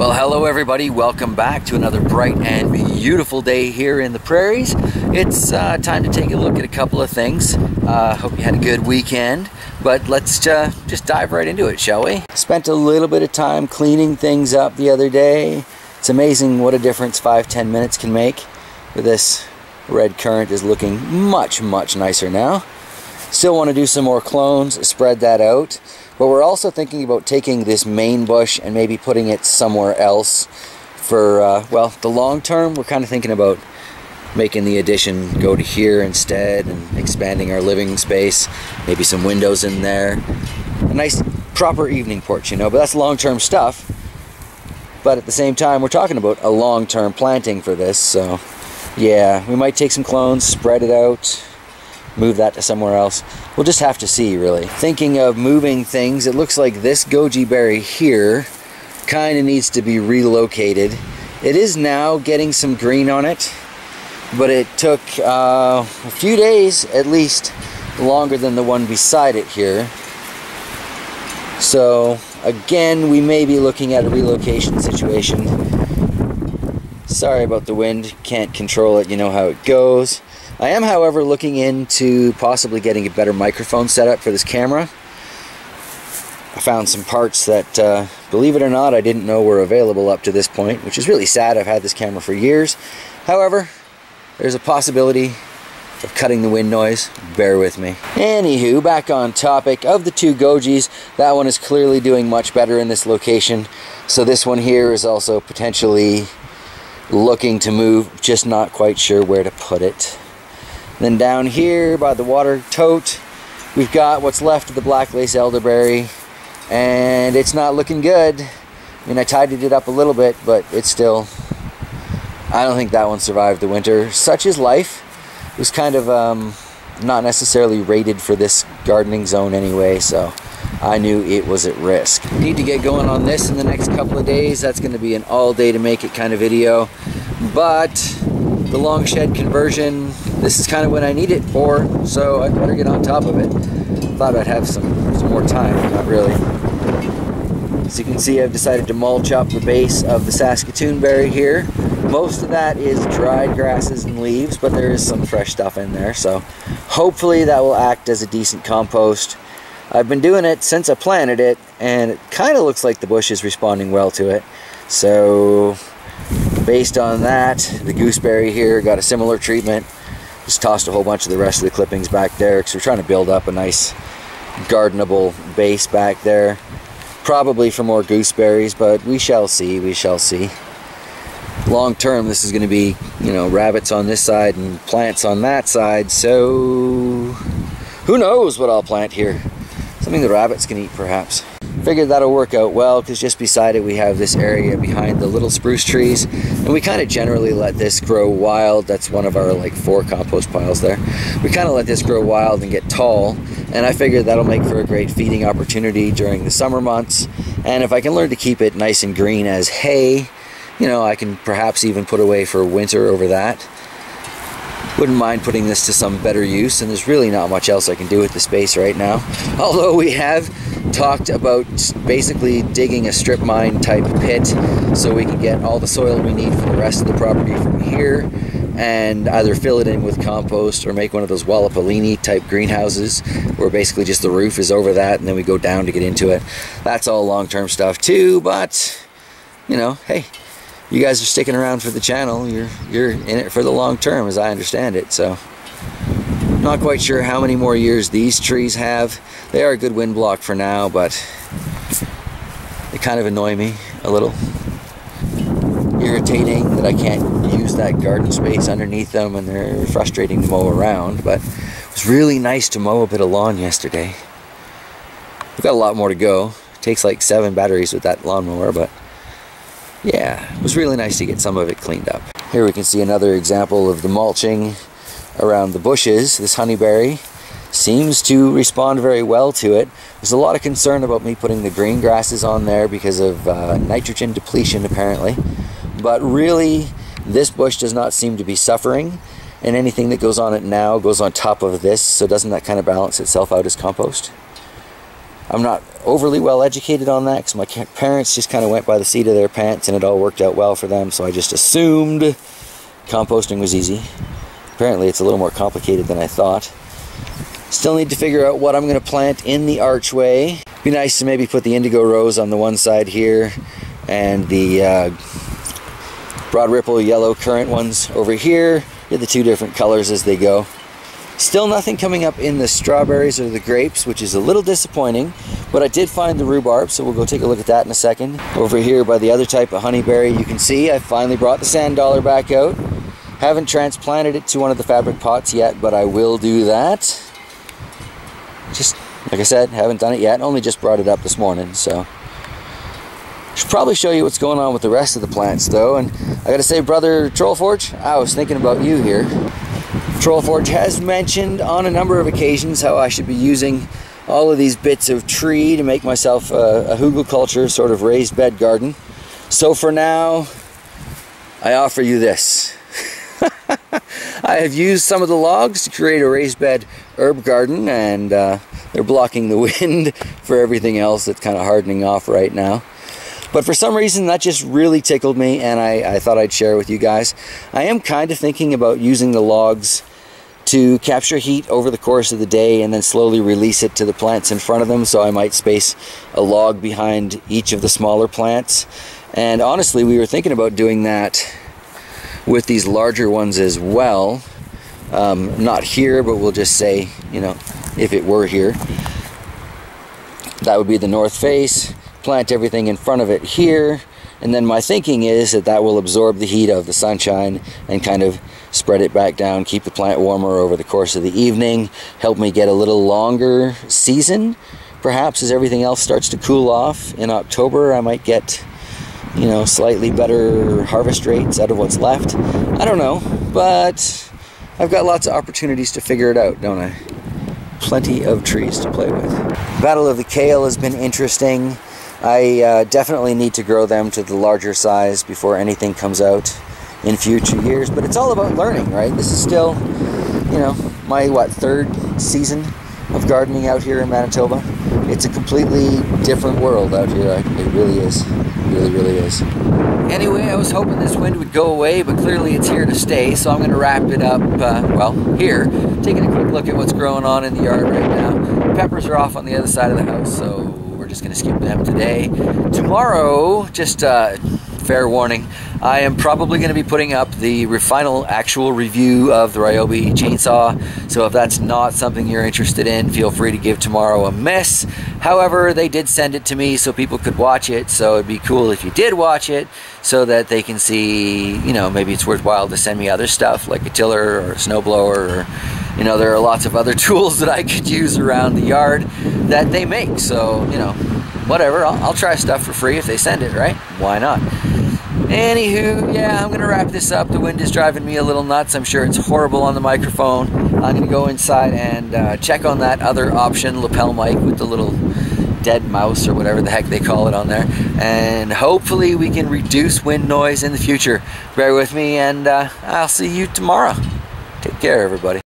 Well, hello everybody, welcome back to another bright and beautiful day here in the prairies. It's time to take a look at a couple of things. Hope you had a good weekend, but let's just dive right into it, shall we? Spent a little bit of time cleaning things up the other day. It's amazing what a difference 5-10 minutes can make. This red currant is looking much nicer now. Still want to do some more clones, spread that out. But we're also thinking about taking this main bush and maybe putting it somewhere else for, well, the long term. We're kind of thinking about making the addition go to here instead and expanding our living space. Maybe some windows in there. A nice proper evening porch, you know, but that's long-term stuff. But at the same time, we're talking about a long-term planting for this. So, yeah, we might take some clones, spread it out, move that to somewhere else. We'll just have to see, really. Thinking of moving things, it looks like this goji berry here kind of needs to be relocated. It is now getting some green on it, but it took a few days, at least, longer than the one beside it here. So, again, we may be looking at a relocation situation. Sorry about the wind, can't control it, you know how it goes. I am, however, looking into possibly getting a better microphone setup for this camera. I found some parts that, believe it or not, I didn't know were available up to this point, which is really sad. I've had this camera for years. However, there's a possibility of cutting the wind noise. Bear with me. Anywho, back on topic of the two gojis, that one is clearly doing much better in this location. So this one here is also potentially looking to move, just not quite sure where to put it. Then down here by the water tote, we've got what's left of the black lace elderberry, and it's not looking good. I mean, I tidied it up a little bit, but it's still, I don't think that one survived the winter. Such is life. It was kind of not necessarily rated for this gardening zone anyway, so I knew it was at risk. Need to get going on this in the next couple of days. That's going to be an all day to make it kind of video, but the long shed conversion, this is kind of what I need it for, so I better get on top of it. Thought I'd have some more time, not really. As you can see, I've decided to mulch up the base of the Saskatoon berry here. Most of that is dried grasses and leaves, but there is some fresh stuff in there, so hopefully that will act as a decent compost. I've been doing it since I planted it, and it kind of looks like the bush is responding well to it. So based on that, the gooseberry here got a similar treatment. Just tossed a whole bunch of the rest of the clippings back there because we're trying to build up a nice gardenable base back there. Probably for more gooseberries, but we shall see, we shall see. Long term, this is going to be, you know, rabbits on this side and plants on that side, so who knows what I'll plant here. Something the rabbits can eat, perhaps. Figured that'll work out well because just beside it we have this area behind the little spruce trees, and we kind of generally let this grow wild. That's one of our like 4 compost piles there. We kind of let this grow wild and get tall, and I figured that'll make for a great feeding opportunity during the summer months. And if I can learn to keep it nice and green as hay, you know, I can perhaps even put away for winter over that. Wouldn't mind putting this to some better use, and there's really not much else I can do with the space right now. Although we have talked about basically digging a strip mine type pit so we can get all the soil we need for the rest of the property from here, and either fill it in with compost or make one of those Wallapalini type greenhouses where basically just the roof is over that and then we go down to get into it. That's all long-term stuff too, but you know, hey, you guys are sticking around for the channel. You're in it for the long term, as I understand it. So, not quite sure how many more years these trees have. They are a good wind block for now, but they kind of annoy me a little. Irritating that I can't use that garden space underneath them, and they're frustrating to mow around. But it was really nice to mow a bit of lawn yesterday. We've got a lot more to go. It takes like 7 batteries with that lawnmower, but yeah, it was really nice to get some of it cleaned up. Here we can see another example of the mulching around the bushes. This honeyberry seems to respond very well to it. There's a lot of concern about me putting the green grasses on there because of nitrogen depletion apparently. But really, this bush does not seem to be suffering, and anything that goes on it now goes on top of this, so doesn't that kind of balance itself out as compost? I'm not overly well educated on that because my parents just kind of went by the seat of their pants and it all worked out well for them, so I just assumed composting was easy. Apparently it's a little more complicated than I thought. Still need to figure out what I'm going to plant in the archway. Be nice to maybe put the indigo rose on the one side here and the broad ripple yellow currant ones over here. Get the two different colors as they go. Still nothing coming up in the strawberries or the grapes, which is a little disappointing, but I did find the rhubarb, so we'll go take a look at that in a second. Over here by the other type of honeyberry, you can see I finally brought the sand dollar back out. Haven't transplanted it to one of the fabric pots yet, but I will do that. Just, like I said, haven't done it yet, only just brought it up this morning, so. Should probably show you what's going on with the rest of the plants though, and I gotta say, brother Trollforge, I was thinking about you here. Trollforge has mentioned on a number of occasions how I should be using all of these bits of tree to make myself a hugelkultur sort of raised bed garden. So for now, I offer you this. I have used some of the logs to create a raised bed herb garden, and they're blocking the wind for everything else that's kind of hardening off right now. But for some reason that just really tickled me, and I thought I'd share with you guys. I am kind of thinking about using the logs to capture heat over the course of the day and then slowly release it to the plants in front of them, so I might space a log behind each of the smaller plants. And honestly, we were thinking about doing that with these larger ones as well. Not here, but we'll just say, you know, if it were here. That would be the north face. Plant everything in front of it here, and then my thinking is that that will absorb the heat of the sunshine and kind of spread it back down, keep the plant warmer over the course of the evening, help me get a little longer season. Perhaps as everything else starts to cool off in October, I might get, you know, slightly better harvest rates out of what's left. I don't know, but I've got lots of opportunities to figure it out, don't I? Plenty of trees to play with. Battle of the Kale has been interesting. I definitely need to grow them to the larger size before anything comes out in future years, but it's all about learning, right? This is still, you know, my, third season of gardening out here in Manitoba. It's a completely different world out here. It really is. It really, really is. Anyway, I was hoping this wind would go away, but clearly it's here to stay, so I'm going to wrap it up, well, here, taking a quick look at what's growing on in the yard right now. Peppers are off on the other side of the house, so we're just going to skip them today. Tomorrow, just fair warning, I am probably going to be putting up the final actual review of the Ryobi chainsaw, so if that's not something you're interested in, feel free to give tomorrow a miss. However, they did send it to me so people could watch it, so it'd be cool if you did watch it so that they can see, you know, maybe it's worthwhile to send me other stuff like a tiller or a snowblower, or, you know, there are lots of other tools that I could use around the yard that they make, so, you know, whatever, I'll try stuff for free if they send it, right? Why not? Anywho, yeah, I'm going to wrap this up. The wind is driving me a little nuts. I'm sure it's horrible on the microphone. I'm going to go inside and check on that other option, lapel mic with the little dead mouse or whatever the heck they call it on there. And hopefully we can reduce wind noise in the future. Bear with me, and I'll see you tomorrow. Take care, everybody.